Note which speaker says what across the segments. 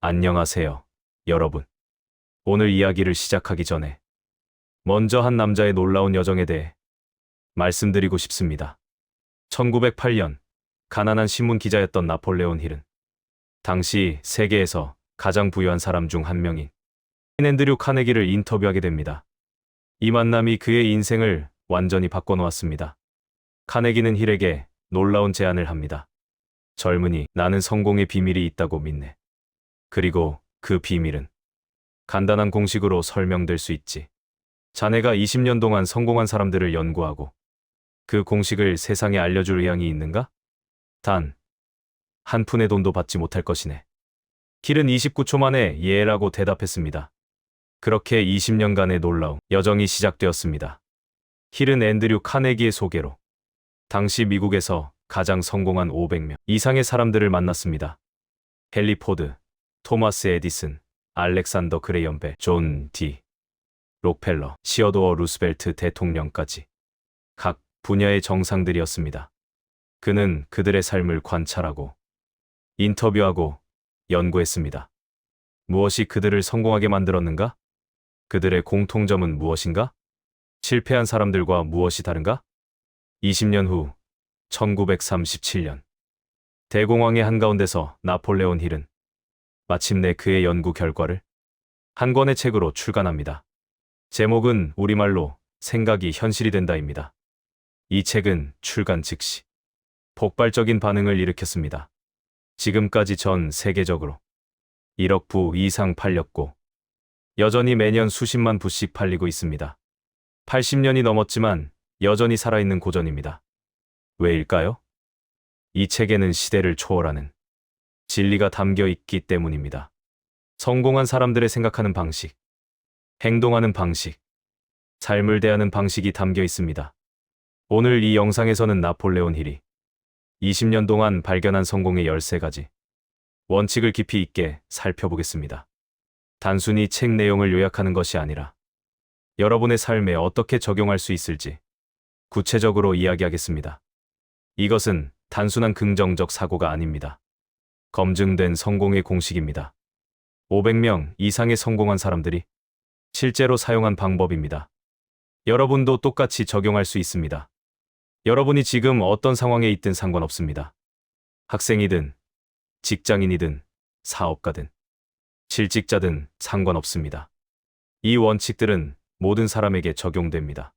Speaker 1: 안녕하세요, 여러분. 오늘 이야기를 시작하기 전에 먼저 한 남자의 놀라운 여정에 대해 말씀드리고 싶습니다. 1908년 가난한 신문 기자였던 나폴레온 힐은 당시 세계에서 가장 부유한 사람 중 한 명인 앤드류 카네기를 인터뷰하게 됩니다. 이 만남이 그의 인생을 완전히 바꿔놓았습니다. 카네기는 힐에게 놀라운 제안을 합니다. 젊은이, 나는 성공의 비밀이 있다고 믿네. 그리고 그 비밀은 간단한 공식으로 설명될 수 있지. 자네가 20년 동안 성공한 사람들을 연구하고 그 공식을 세상에 알려줄 의향이 있는가? 단, 한 푼의 돈도 받지 못할 것이네. 힐은 29초 만에 예라고 대답했습니다. 그렇게 20년간의 놀라운 여정이 시작되었습니다. 힐은 앤드류 카네기의 소개로 당시 미국에서 가장 성공한 500명 이상의 사람들을 만났습니다. 헨리 포드, 토마스 에디슨, 알렉산더 그레이엄 벨, 존 디. 록펠러, 시어도어 루스벨트 대통령까지 각 분야의 정상들이었습니다. 그는 그들의 삶을 관찰하고 인터뷰하고 연구했습니다. 무엇이 그들을 성공하게 만들었는가? 그들의 공통점은 무엇인가? 실패한 사람들과 무엇이 다른가? 20년 후 1937년 대공황의 한가운데서 나폴레온 힐은 마침내 그의 연구 결과를 한 권의 책으로 출간합니다. 제목은 우리말로 생각이 현실이 된다입니다. 이 책은 출간 즉시 폭발적인 반응을 일으켰습니다. 지금까지 전 세계적으로 1억 부 이상 팔렸고 여전히 매년 수십만 부씩 팔리고 있습니다. 80년이 넘었지만 여전히 살아있는 고전입니다. 왜일까요? 이 책에는 시대를 초월하는 진리가 담겨 있기 때문입니다. 성공한 사람들의 생각하는 방식, 행동하는 방식, 삶을 대하는 방식이 담겨 있습니다. 오늘 이 영상에서는 나폴레온 힐이 20년 동안 발견한 성공의 13가지 원칙을 깊이 있게 살펴보겠습니다. 단순히 책 내용을 요약하는 것이 아니라 여러분의 삶에 어떻게 적용할 수 있을지 구체적으로 이야기하겠습니다. 이것은 단순한 긍정적 사고가 아닙니다. 검증된 성공의 공식입니다. 500명 이상의 성공한 사람들이 실제로 사용한 방법입니다. 여러분도 똑같이 적용할 수 있습니다. 여러분이 지금 어떤 상황에 있든 상관없습니다. 학생이든, 직장인이든, 사업가든, 실직자든 상관없습니다. 이 원칙들은 모든 사람에게 적용됩니다.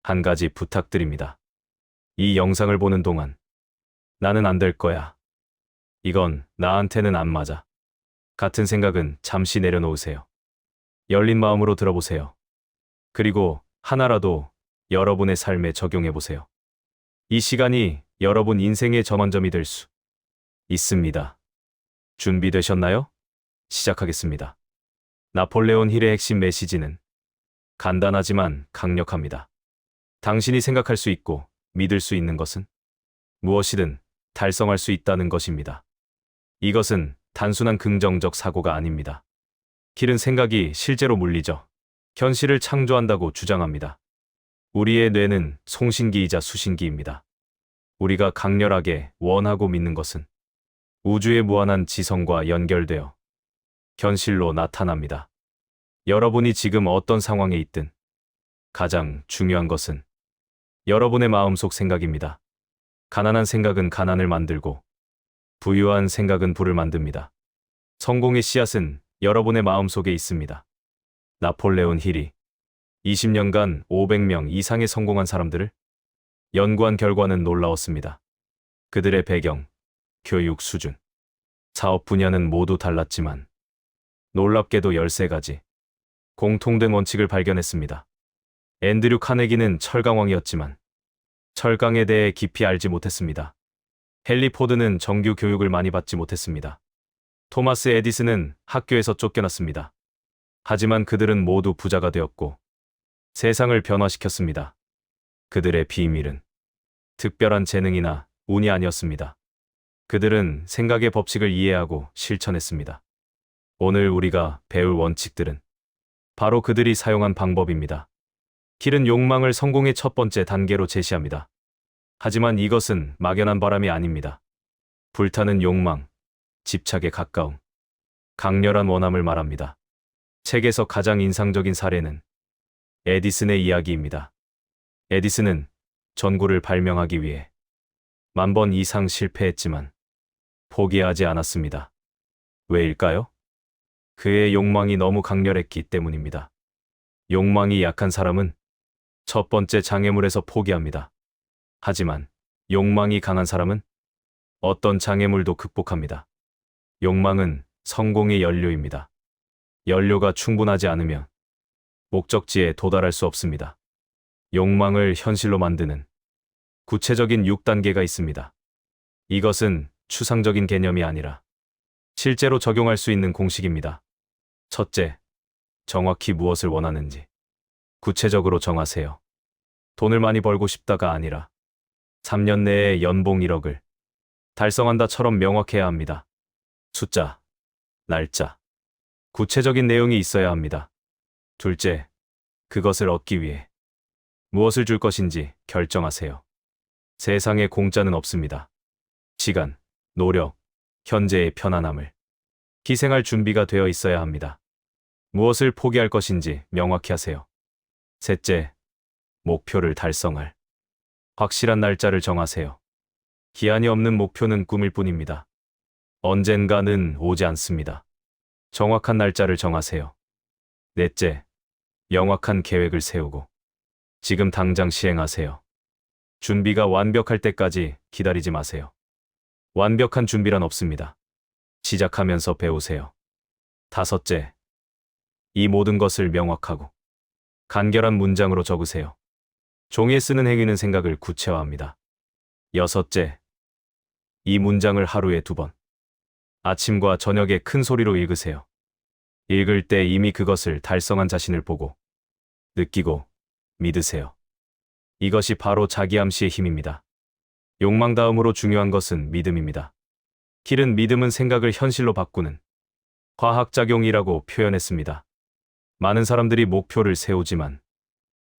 Speaker 1: 한 가지 부탁드립니다. 이 영상을 보는 동안 나는 안 될 거야. 이건 나한테는 안 맞아. 같은 생각은 잠시 내려놓으세요. 열린 마음으로 들어보세요. 그리고 하나라도 여러분의 삶에 적용해보세요. 이 시간이 여러분 인생의 전환점이 될 수 있습니다. 준비되셨나요? 시작하겠습니다. 나폴레온 힐의 핵심 메시지는 간단하지만 강력합니다. 당신이 생각할 수 있고 믿을 수 있는 것은 무엇이든 달성할 수 있다는 것입니다. 이것은 단순한 긍정적 사고가 아닙니다. 힐은 생각이 실제로 물리적 현실을 창조한다고 주장합니다. 우리의 뇌는 송신기이자 수신기입니다. 우리가 강렬하게 원하고 믿는 것은 우주의 무한한 지성과 연결되어 현실로 나타납니다. 여러분이 지금 어떤 상황에 있든 가장 중요한 것은 여러분의 마음속 생각입니다. 가난한 생각은 가난을 만들고 부유한 생각은 부를 만듭니다. 성공의 씨앗은 여러분의 마음속에 있습니다. 나폴레온 힐이 20년간 500명 이상의 성공한 사람들을 연구한 결과는 놀라웠습니다. 그들의 배경, 교육 수준, 사업 분야는 모두 달랐지만 놀랍게도 13가지 공통된 원칙을 발견했습니다. 앤드류 카네기는 철강왕이었지만 철강에 대해 깊이 알지 못했습니다. 헨리 포드는 정규 교육을 많이 받지 못했습니다. 토마스 에디슨은 학교에서 쫓겨났습니다. 하지만 그들은 모두 부자가 되었고 세상을 변화시켰습니다. 그들의 비밀은 특별한 재능이나 운이 아니었습니다. 그들은 생각의 법칙을 이해하고 실천했습니다. 오늘 우리가 배울 원칙들은 바로 그들이 사용한 방법입니다. 힐은 욕망을 성공의 첫 번째 단계로 제시합니다. 하지만 이것은 막연한 바람이 아닙니다. 불타는 욕망, 집착에 가까움, 강렬한 원함을 말합니다. 책에서 가장 인상적인 사례는 에디슨의 이야기입니다. 에디슨은 전구를 발명하기 위해 10,000번 이상 실패했지만 포기하지 않았습니다. 왜일까요? 그의 욕망이 너무 강렬했기 때문입니다. 욕망이 약한 사람은 첫 번째 장애물에서 포기합니다. 하지만 욕망이 강한 사람은 어떤 장애물도 극복합니다. 욕망은 성공의 연료입니다. 연료가 충분하지 않으면 목적지에 도달할 수 없습니다. 욕망을 현실로 만드는 구체적인 6단계가 있습니다. 이것은 추상적인 개념이 아니라 실제로 적용할 수 있는 공식입니다. 첫째, 정확히 무엇을 원하는지 구체적으로 정하세요. 돈을 많이 벌고 싶다가 아니라 3년 내에 연봉 1억을 달성한다처럼 명확해야 합니다. 숫자, 날짜, 구체적인 내용이 있어야 합니다. 둘째, 그것을 얻기 위해 무엇을 줄 것인지 결정하세요. 세상에 공짜는 없습니다. 시간, 노력, 현재의 편안함을 희생할 준비가 되어 있어야 합니다. 무엇을 포기할 것인지 명확히 하세요. 셋째, 목표를 달성할 확실한 날짜를 정하세요. 기한이 없는 목표는 꿈일 뿐입니다. 언젠가는 오지 않습니다. 정확한 날짜를 정하세요. 넷째, 명확한 계획을 세우고 지금 당장 시행하세요. 준비가 완벽할 때까지 기다리지 마세요. 완벽한 준비란 없습니다. 시작하면서 배우세요. 다섯째, 이 모든 것을 명확하고 간결한 문장으로 적으세요. 종이에 쓰는 행위는 생각을 구체화합니다. 여섯째, 이 문장을 하루에 2번, 아침과 저녁에 큰 소리로 읽으세요. 읽을 때 이미 그것을 달성한 자신을 보고, 느끼고, 믿으세요. 이것이 바로 자기암시의 힘입니다. 욕망 다음으로 중요한 것은 믿음입니다. 킬은 믿음은 생각을 현실로 바꾸는 화학작용이라고 표현했습니다. 많은 사람들이 목표를 세우지만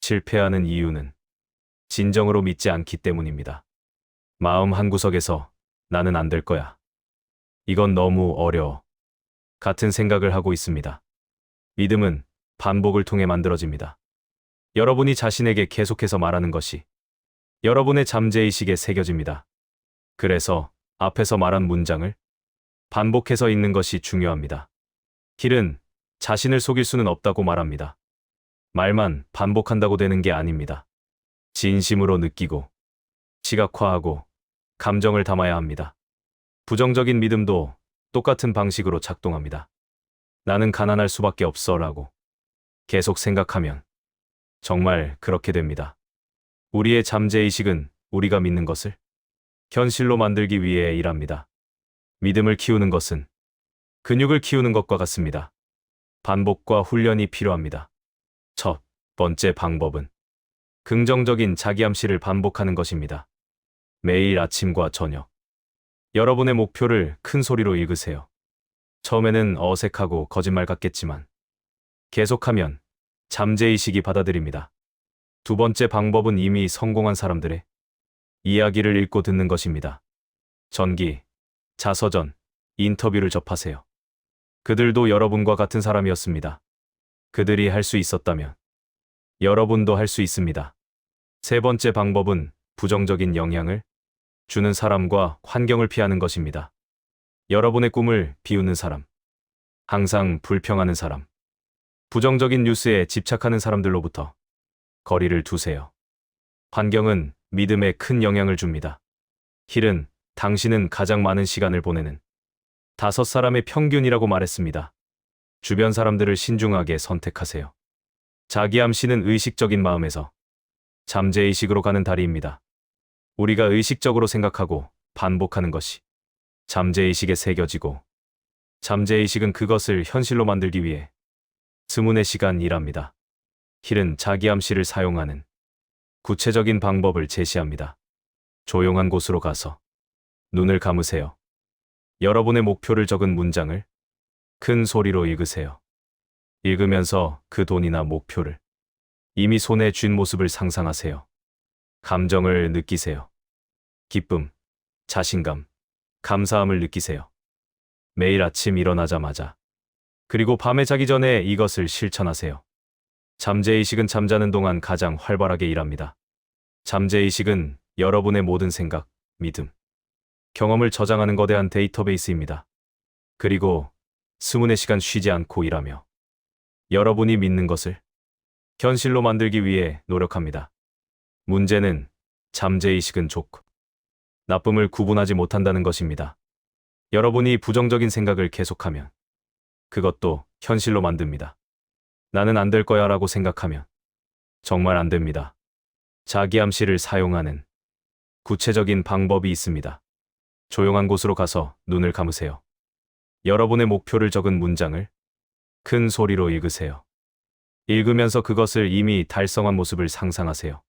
Speaker 1: 실패하는 이유는 진정으로 믿지 않기 때문입니다. 마음 한구석에서 나는 안 될 거야. 이건 너무 어려워. 같은 생각을 하고 있습니다. 믿음은 반복을 통해 만들어집니다. 여러분이 자신에게 계속해서 말하는 것이 여러분의 잠재의식에 새겨집니다. 그래서 앞에서 말한 문장을 반복해서 읽는 것이 중요합니다. 킬은 자신을 속일 수는 없다고 말합니다. 말만 반복한다고 되는 게 아닙니다. 진심으로 느끼고, 시각화하고, 감정을 담아야 합니다. 부정적인 믿음도 똑같은 방식으로 작동합니다. 나는 가난할 수밖에 없어라고 계속 생각하면 정말 그렇게 됩니다. 우리의 잠재의식은 우리가 믿는 것을 현실로 만들기 위해 일합니다. 믿음을 키우는 것은 근육을 키우는 것과 같습니다. 반복과 훈련이 필요합니다. 첫 번째 방법은 긍정적인 자기암시를 반복하는 것입니다. 매일 아침과 저녁, 여러분의 목표를 큰 소리로 읽으세요. 처음에는 어색하고 거짓말 같겠지만 계속하면 잠재의식이 받아들입니다. 두 번째 방법은 이미 성공한 사람들의 이야기를 읽고 듣는 것입니다. 전기, 자서전, 인터뷰를 접하세요. 그들도 여러분과 같은 사람이었습니다. 그들이 할 수 있었다면 여러분도 할 수 있습니다. 세 번째 방법은 부정적인 영향을 주는 사람과 환경을 피하는 것입니다. 여러분의 꿈을 비웃는 사람, 항상 불평하는 사람, 부정적인 뉴스에 집착하는 사람들로부터 거리를 두세요. 환경은 믿음에 큰 영향을 줍니다. 힐은 당신은 가장 많은 시간을 보내는 5사람의 평균이라고 말했습니다. 주변 사람들을 신중하게 선택하세요. 자기암시는 의식적인 마음에서 잠재의식으로 가는 다리입니다. 우리가 의식적으로 생각하고 반복하는 것이 잠재의식에 새겨지고, 잠재의식은 그것을 현실로 만들기 위해 스문의 시간 일합니다. 힐은 자기암시를 사용하는 구체적인 방법을 제시합니다. 조용한 곳으로 가서 눈을 감으세요. 여러분의 목표를 적은 문장을 큰 소리로 읽으세요. 읽으면서 그 돈이나 목표를 이미 손에 쥔 모습을 상상하세요. 감정을 느끼세요. 기쁨, 자신감, 감사함을 느끼세요. 매일 아침 일어나자마자 그리고 밤에 자기 전에 이것을 실천하세요. 잠재의식은 잠자는 동안 가장 활발하게 일합니다. 잠재의식은 여러분의 모든 생각, 믿음, 경험을 저장하는 거대한 데이터베이스입니다. 그리고 수문의 시간 쉬지 않고 일하며 여러분이 믿는 것을 현실로 만들기 위해 노력합니다. 문제는 잠재의식은 좋고 나쁨을 구분하지 못한다는 것입니다. 여러분이 부정적인 생각을 계속하면 그것도 현실로 만듭니다. 나는 안 될 거야 라고 생각하면 정말 안 됩니다. 자기암시를 사용하는 구체적인 방법이 있습니다. 조용한 곳으로 가서 눈을 감으세요. 여러분의 목표를 적은 문장을 큰 소리로 읽으세요. 읽으면서 그것을 이미 달성한 모습을 상상하세요.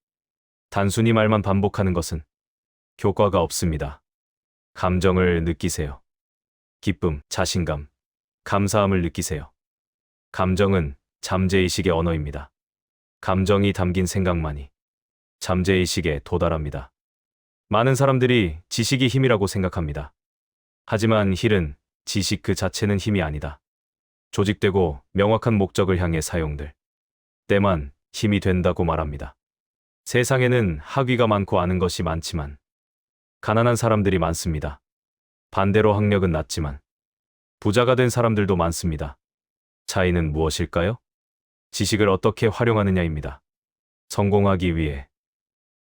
Speaker 1: 단순히 말만 반복하는 것은 효과가 없습니다. 감정을 느끼세요. 기쁨, 자신감, 감사함을 느끼세요. 감정은 잠재의식의 언어입니다. 감정이 담긴 생각만이 잠재의식에 도달합니다. 많은 사람들이 지식이 힘이라고 생각합니다. 하지만 힐은 지식 그 자체는 힘이 아니다. 조직되고 명확한 목적을 향해 사용될 때만 힘이 된다고 말합니다. 세상에는 학위가 많고 아는 것이 많지만 가난한 사람들이 많습니다. 반대로 학력은 낮지만 부자가 된 사람들도 많습니다. 차이는 무엇일까요? 지식을 어떻게 활용하느냐입니다. 성공하기 위해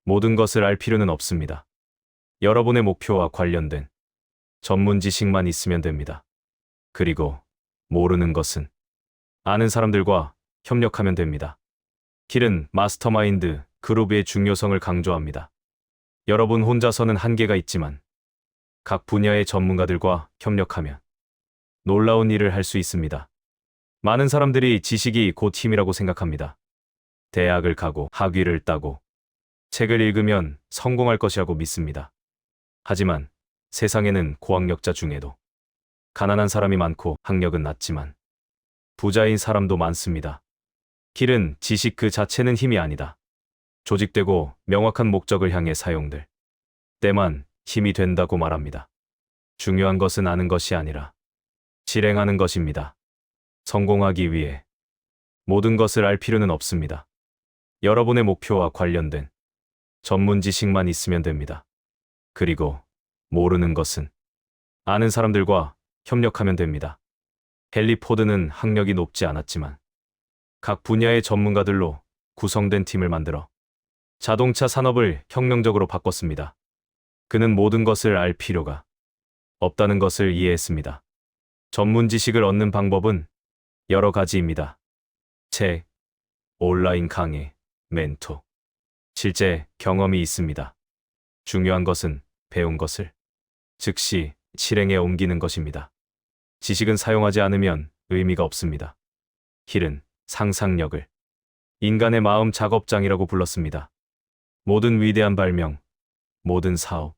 Speaker 1: 모든 것을 알 필요는 없습니다. 여러분의 목표와 관련된 전문 지식만 있으면 됩니다. 그리고 모르는 것은 아는 사람들과 협력하면 됩니다. 킬은 마스터마인드 그룹의 중요성을 강조합니다. 여러분 혼자서는 한계가 있지만 각 분야의 전문가들과 협력하면 놀라운 일을 할 수 있습니다. 많은 사람들이 지식이 곧 힘이라고 생각합니다. 대학을 가고 학위를 따고 책을 읽으면 성공할 것이라고 믿습니다. 하지만 세상에는 고학력자 중에도 가난한 사람이 많고 학력은 낮지만 부자인 사람도 많습니다. 킬은 지식 그 자체는 힘이 아니다. 조직되고 명확한 목적을 향해 사용될 때만 힘이 된다고 말합니다. 중요한 것은 아는 것이 아니라 실행하는 것입니다. 성공하기 위해 모든 것을 알 필요는 없습니다. 여러분의 목표와 관련된 전문 지식만 있으면 됩니다. 그리고 모르는 것은 아는 사람들과 협력하면 됩니다. 헨리 포드는 학력이 높지 않았지만 각 분야의 전문가들로 구성된 팀을 만들어 자동차 산업을 혁명적으로 바꿨습니다. 그는 모든 것을 알 필요가 없다는 것을 이해했습니다. 전문 지식을 얻는 방법은 여러 가지입니다. 책, 온라인 강의, 멘토, 실제 경험이 있습니다. 중요한 것은 배운 것을 즉시 실행에 옮기는 것입니다. 지식은 사용하지 않으면 의미가 없습니다. 힐은 상상력을 인간의 마음 작업장이라고 불렀습니다. 모든 위대한 발명, 모든 사업,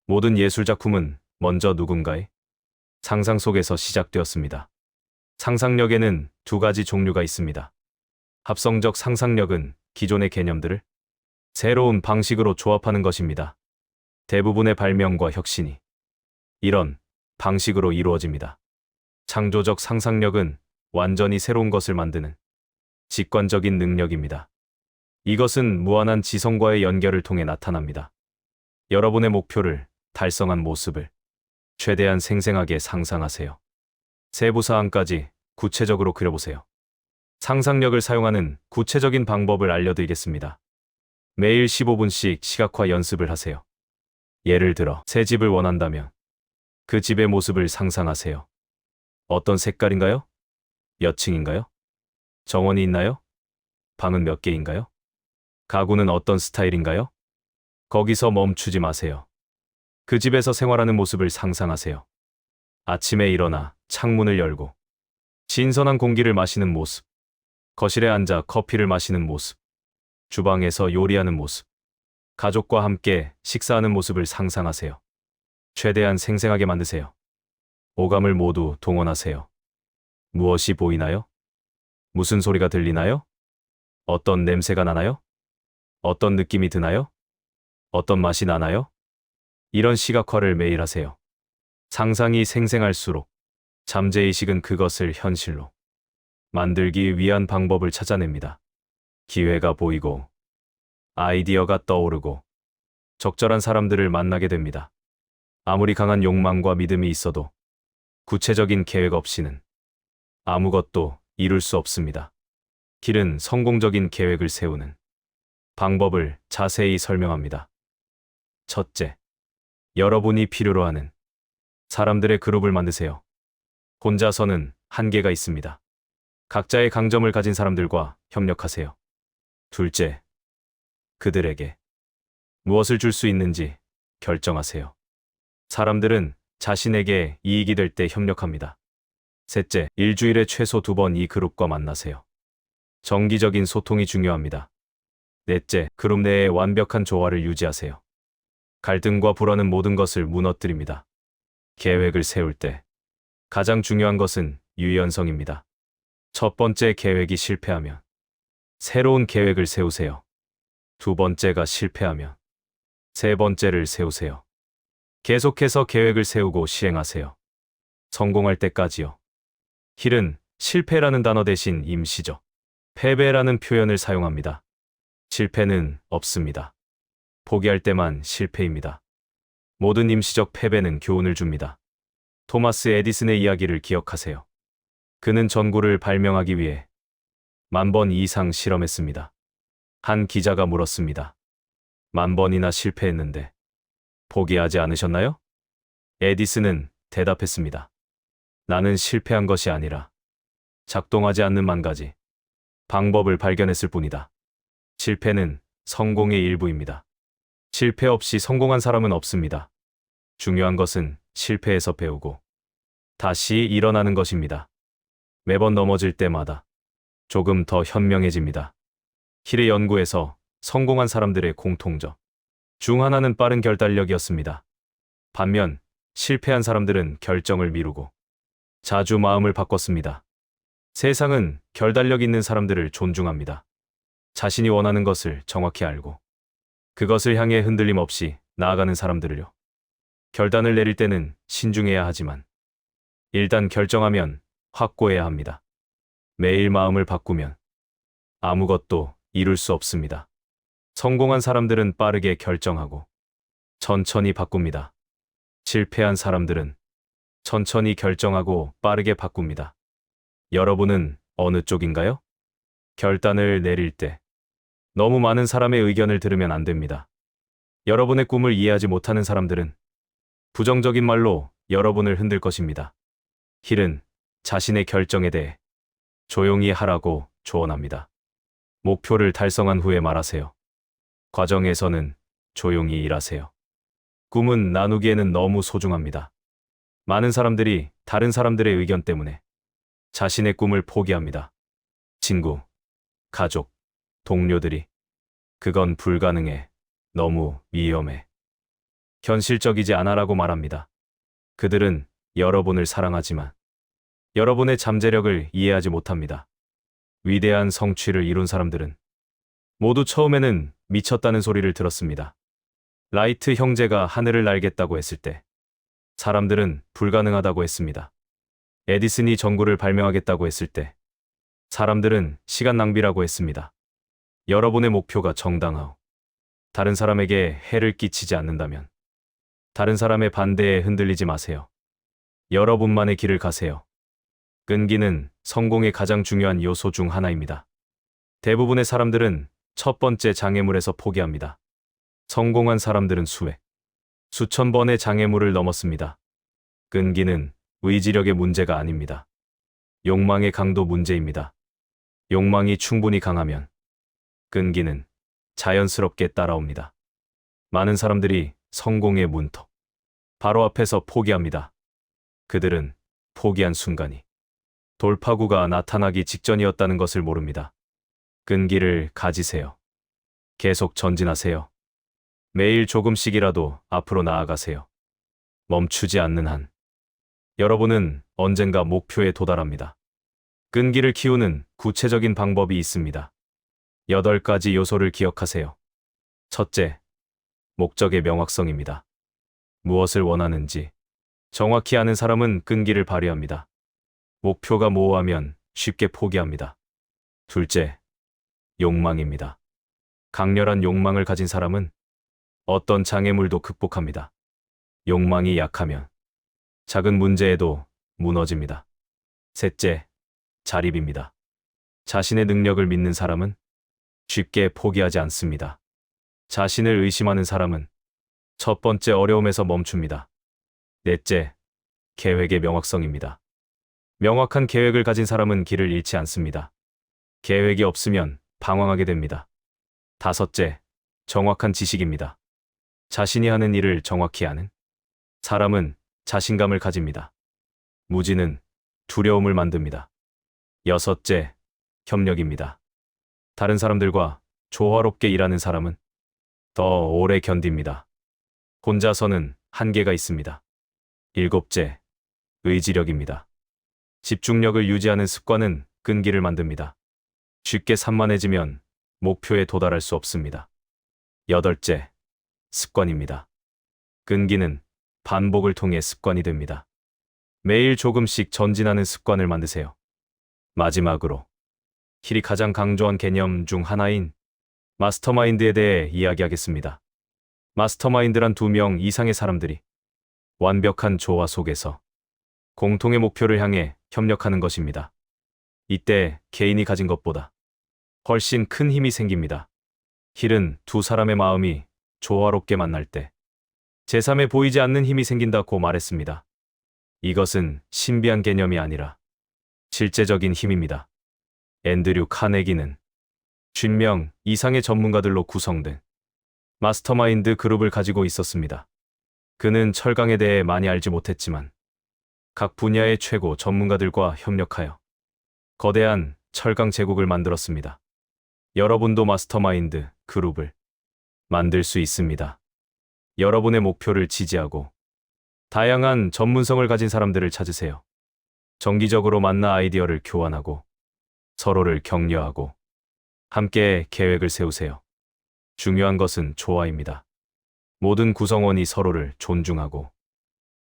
Speaker 1: 모든 예술작품은 먼저 누군가의 상상 속에서 시작되었습니다. 상상력에는 두 가지 종류가 있습니다. 합성적 상상력은 기존의 개념들을 새로운 방식으로 조합하는 것입니다. 대부분의 발명과 혁신이 이런 방식으로 이루어집니다. 창조적 상상력은 완전히 새로운 것을 만드는 직관적인 능력입니다. 이것은 무한한 지성과의 연결을 통해 나타납니다. 여러분의 목표를 달성한 모습을 최대한 생생하게 상상하세요. 세부 사항까지 구체적으로 그려보세요. 상상력을 사용하는 구체적인 방법을 알려드리겠습니다. 매일 15분씩 시각화 연습을 하세요. 예를 들어 새 집을 원한다면 그 집의 모습을 상상하세요. 어떤 색깔인가요? 몇 층인가요? 정원이 있나요? 방은 몇 개인가요? 가구는 어떤 스타일인가요? 거기서 멈추지 마세요. 그 집에서 생활하는 모습을 상상하세요. 아침에 일어나 창문을 열고 신선한 공기를 마시는 모습, 거실에 앉아 커피를 마시는 모습, 주방에서 요리하는 모습, 가족과 함께 식사하는 모습을 상상하세요. 최대한 생생하게 만드세요. 오감을 모두 동원하세요. 무엇이 보이나요? 무슨 소리가 들리나요? 어떤 냄새가 나나요? 어떤 느낌이 드나요? 어떤 맛이 나나요? 이런 시각화를 매일 하세요. 상상이 생생할수록 잠재의식은 그것을 현실로 만들기 위한 방법을 찾아냅니다. 기회가 보이고 아이디어가 떠오르고 적절한 사람들을 만나게 됩니다. 아무리 강한 욕망과 믿음이 있어도 구체적인 계획 없이는 아무것도 이룰 수 없습니다. 길은 성공적인 계획을 세우는 방법을 자세히 설명합니다. 첫째, 여러분이 필요로 하는 사람들의 그룹을 만드세요. 혼자서는 한계가 있습니다. 각자의 강점을 가진 사람들과 협력하세요. 둘째, 그들에게 무엇을 줄 수 있는지 결정하세요. 사람들은 자신에게 이익이 될 때 협력합니다. 셋째, 일주일에 최소 2번 이 그룹과 만나세요. 정기적인 소통이 중요합니다. 넷째, 그룹 내에 완벽한 조화를 유지하세요. 갈등과 불화는 모든 것을 무너뜨립니다. 계획을 세울 때 가장 중요한 것은 유연성입니다. 첫 번째 계획이 실패하면 새로운 계획을 세우세요. 두 번째가 실패하면 세 번째를 세우세요. 계속해서 계획을 세우고 시행하세요. 성공할 때까지요. 힐은 실패라는 단어 대신 임시적 패배라는 표현을 사용합니다. 실패는 없습니다. 포기할 때만 실패입니다. 모든 임시적 패배는 교훈을 줍니다. 토마스 에디슨의 이야기를 기억하세요. 그는 전구를 발명하기 위해 10,000번 이상 실험했습니다. 한 기자가 물었습니다. 10,000번이나 실패했는데 포기하지 않으셨나요? 에디슨은 대답했습니다. 나는 실패한 것이 아니라 작동하지 않는 한 가지 방법을 발견했을 뿐이다. 실패는 성공의 일부입니다. 실패 없이 성공한 사람은 없습니다. 중요한 것은 실패에서 배우고 다시 일어나는 것입니다. 매번 넘어질 때마다 조금 더 현명해집니다. 힐의 연구에서 성공한 사람들의 공통점 중 하나는 빠른 결단력이었습니다. 반면 실패한 사람들은 결정을 미루고 자주 마음을 바꿨습니다. 세상은 결단력 있는 사람들을 존중합니다. 자신이 원하는 것을 정확히 알고 그것을 향해 흔들림 없이 나아가는 사람들을요. 결단을 내릴 때는 신중해야 하지만 일단 결정하면 확고해야 합니다. 매일 마음을 바꾸면 아무것도 이룰 수 없습니다. 성공한 사람들은 빠르게 결정하고 천천히 바꿉니다. 실패한 사람들은 천천히 결정하고 빠르게 바꿉니다. 여러분은 어느 쪽인가요? 결단을 내릴 때 너무 많은 사람의 의견을 들으면 안 됩니다. 여러분의 꿈을 이해하지 못하는 사람들은 부정적인 말로 여러분을 흔들 것입니다. 힐은 자신의 결정에 대해 조용히 하라고 조언합니다. 목표를 달성한 후에 말하세요. 과정에서는 조용히 일하세요. 꿈은 나누기에는 너무 소중합니다. 많은 사람들이 다른 사람들의 의견 때문에 자신의 꿈을 포기합니다. 친구, 가족, 동료들이 그건 불가능해. 너무 위험해. 현실적이지 않아라고 말합니다. 그들은 여러분을 사랑하지만 여러분의 잠재력을 이해하지 못합니다. 위대한 성취를 이룬 사람들은 모두 처음에는 미쳤다는 소리를 들었습니다. 라이트 형제가 하늘을 날겠다고 했을 때 사람들은 불가능하다고 했습니다. 에디슨이 전구를 발명하겠다고 했을 때 사람들은 시간 낭비라고 했습니다. 여러분의 목표가 정당하오. 다른 사람에게 해를 끼치지 않는다면 다른 사람의 반대에 흔들리지 마세요. 여러분만의 길을 가세요. 끈기는 성공의 가장 중요한 요소 중 하나입니다. 대부분의 사람들은 첫 번째 장애물에서 포기합니다. 성공한 사람들은 수천 번의 장애물을 넘었습니다. 끈기는 의지력의 문제가 아닙니다. 욕망의 강도 문제입니다. 욕망이 충분히 강하면 끈기는 자연스럽게 따라옵니다. 많은 사람들이 성공의 문턱 바로 앞에서 포기합니다. 그들은 포기한 순간이 돌파구가 나타나기 직전이었다는 것을 모릅니다. 끈기를 가지세요. 계속 전진하세요. 매일 조금씩이라도 앞으로 나아가세요. 멈추지 않는 한 여러분은 언젠가 목표에 도달합니다. 끈기를 키우는 구체적인 방법이 있습니다. 8가지 요소를 기억하세요. 첫째, 목적의 명확성입니다. 무엇을 원하는지 정확히 아는 사람은 끈기를 발휘합니다. 목표가 모호하면 쉽게 포기합니다. 둘째, 욕망입니다. 강렬한 욕망을 가진 사람은 어떤 장애물도 극복합니다. 욕망이 약하면 작은 문제에도 무너집니다. 셋째, 자립입니다. 자신의 능력을 믿는 사람은 쉽게 포기하지 않습니다. 자신을 의심하는 사람은 첫 번째 어려움에서 멈춥니다. 넷째, 계획의 명확성입니다. 명확한 계획을 가진 사람은 길을 잃지 않습니다. 계획이 없으면 방황하게 됩니다. 다섯째, 정확한 지식입니다. 자신이 하는 일을 정확히 아는 사람은 자신감을 가집니다. 무지는 두려움을 만듭니다. 여섯째, 협력입니다. 다른 사람들과 조화롭게 일하는 사람은 더 오래 견딥니다. 혼자서는 한계가 있습니다. 일곱째, 의지력입니다. 집중력을 유지하는 습관은 끈기를 만듭니다. 쉽게 산만해지면 목표에 도달할 수 없습니다. 여덟째, 습관입니다. 끈기는 반복을 통해 습관이 됩니다. 매일 조금씩 전진하는 습관을 만드세요. 마지막으로, 힐이 가장 강조한 개념 중 하나인 마스터마인드에 대해 이야기하겠습니다. 마스터마인드란 2명 이상의 사람들이 완벽한 조화 속에서 공통의 목표를 향해 협력하는 것입니다. 이때 개인이 가진 것보다 훨씬 큰 힘이 생깁니다. 힐은 두 사람의 마음이 조화롭게 만날 때 제3에 보이지 않는 힘이 생긴다고 말했습니다. 이것은 신비한 개념이 아니라 실제적인 힘입니다. 앤드류 카네기는 50명 이상의 전문가들로 구성된 마스터마인드 그룹을 가지고 있었습니다. 그는 철강에 대해 많이 알지 못했지만 각 분야의 최고 전문가들과 협력하여 거대한 철강 제국을 만들었습니다. 여러분도 마스터마인드 그룹을 만들 수 있습니다. 여러분의 목표를 지지하고 다양한 전문성을 가진 사람들을 찾으세요. 정기적으로 만나 아이디어를 교환하고 서로를 격려하고 함께 계획을 세우세요. 중요한 것은 조화입니다. 모든 구성원이 서로를 존중하고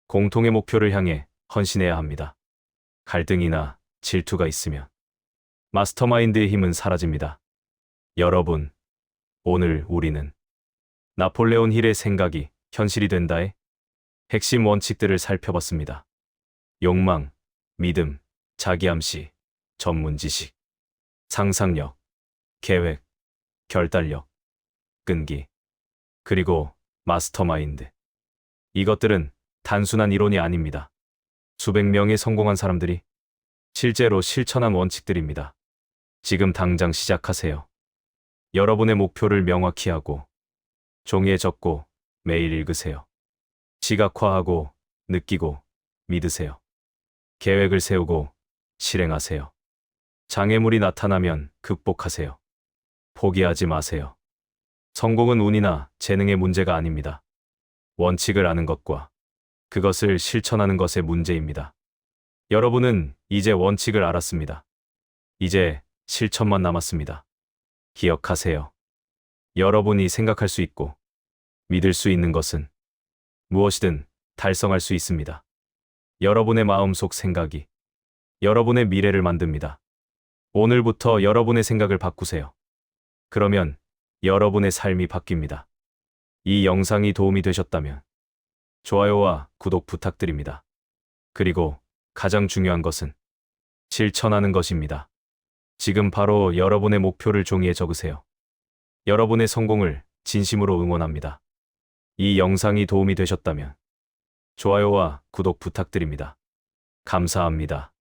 Speaker 1: 공통의 목표를 향해 헌신해야 합니다. 갈등이나 질투가 있으면 마스터마인드의 힘은 사라집니다. 여러분, 오늘 우리는 나폴레온 힐의 생각이 현실이 된다의 핵심 원칙들을 살펴봤습니다. 욕망, 믿음, 자기암시, 전문 지식, 상상력, 계획, 결단력, 끈기, 그리고 마스터마인드. 이것들은 단순한 이론이 아닙니다. 수백 명의 성공한 사람들이 실제로 실천한 원칙들입니다. 지금 당장 시작하세요. 여러분의 목표를 명확히 하고 종이에 적고 매일 읽으세요. 시각화하고 느끼고 믿으세요. 계획을 세우고 실행하세요. 장애물이 나타나면 극복하세요. 포기하지 마세요. 성공은 운이나 재능의 문제가 아닙니다. 원칙을 아는 것과 그것을 실천하는 것의 문제입니다. 여러분은 이제 원칙을 알았습니다. 이제 실천만 남았습니다. 기억하세요. 여러분이 생각할 수 있고 믿을 수 있는 것은 무엇이든 달성할 수 있습니다. 여러분의 마음속 생각이 여러분의 미래를 만듭니다. 오늘부터 여러분의 생각을 바꾸세요. 그러면 여러분의 삶이 바뀝니다. 이 영상이 도움이 되셨다면 좋아요와 구독 부탁드립니다. 그리고 가장 중요한 것은 실천하는 것입니다. 지금 바로 여러분의 목표를 종이에 적으세요. 여러분의 성공을 진심으로 응원합니다. 이 영상이 도움이 되셨다면 좋아요와 구독 부탁드립니다. 감사합니다.